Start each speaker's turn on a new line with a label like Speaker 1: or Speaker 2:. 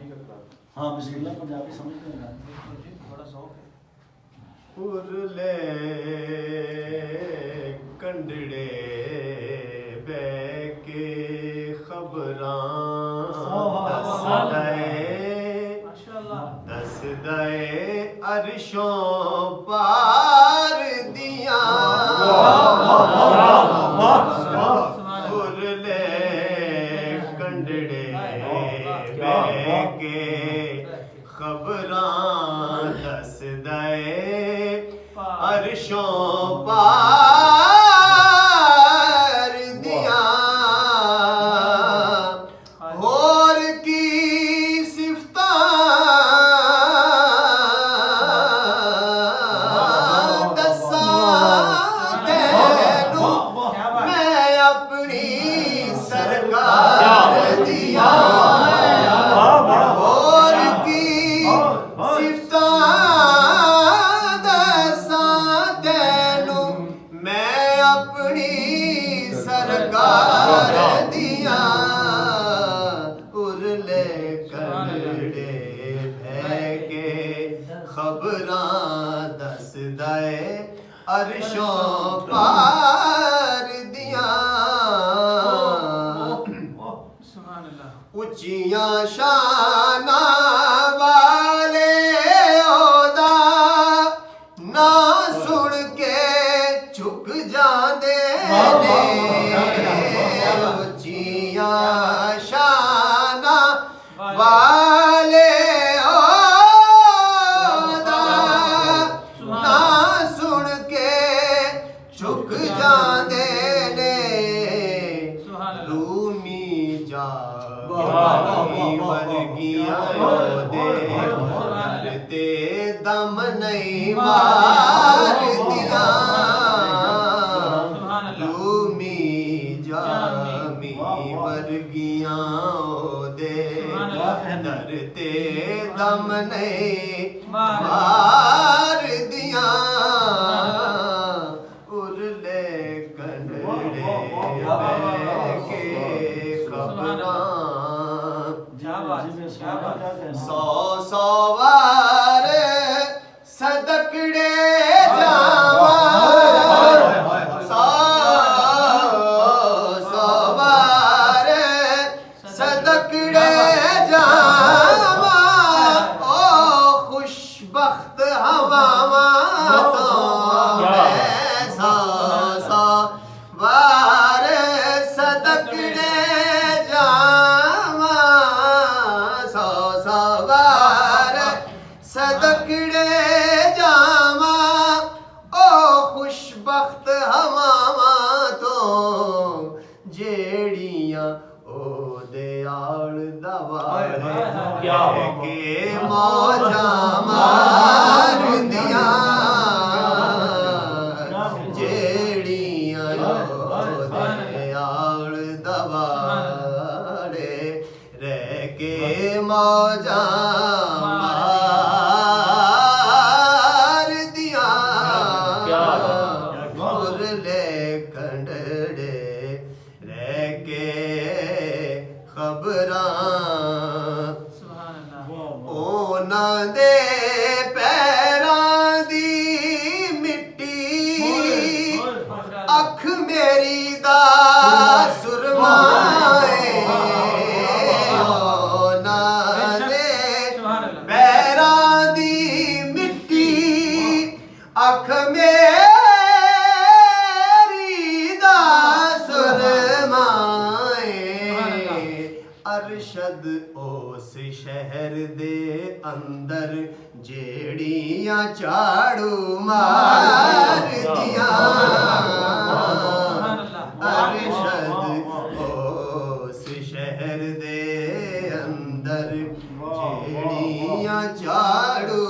Speaker 1: हाँ बिस्मिल्लाह पंजाबी समझते हैं
Speaker 2: बड़ा शौक है।
Speaker 3: उरले कंडड़े बैके खबरां दस दए अरशों पार दिया उरले कंडड़े बैके खबरां दस दए अरशों पार दिया होर की सिफतां दसां तैनू मैं अपनी सरकार दिया होर की सिफतां दसां तैनू मैं अपनी सरकार दिया उरले कंडड़े भैके खबरां दस दए अरशों पार दिया उच्चियां शाना वाले ओदा ना सुन के झुक जांदे ने उच्चियां शाना वाले ओदा ना सुन के झुक जांदे ने रूमी जा वर्गियां दे दम नहीं मार दिया रूमी जामी वर्गियां दे डरते दम नहीं मार दिया उरले कंडड़े बैके खबरां सौ सौ वार सदकड़े जावा सौ सौ वार सदकड़े जावा ओ खुशबख्त हवावा तो मैं सौ सौ वार सदकड़े जावा सौ सौ वार सदकड़े जावा ओ खुशबख्त हवावा तो जेड़ियां ओ दे आल दवाले के मौजा मार दिया जेड़ियां ओ दे आल दवाले रह के मौजा मार दिया उरले कंडड़े रह के खबरां ओना दे पैरां दी मिट्टी अख मेरी दा सुरमाए ओना दे पैरां दी मिट्टी अख मेरी दा सुरमाए अरशद उस शहर दे अंदर जेड़ियां झाड़ू मार दिया अरशद उस शहर दे अंदर जेड़ियां झाड़ू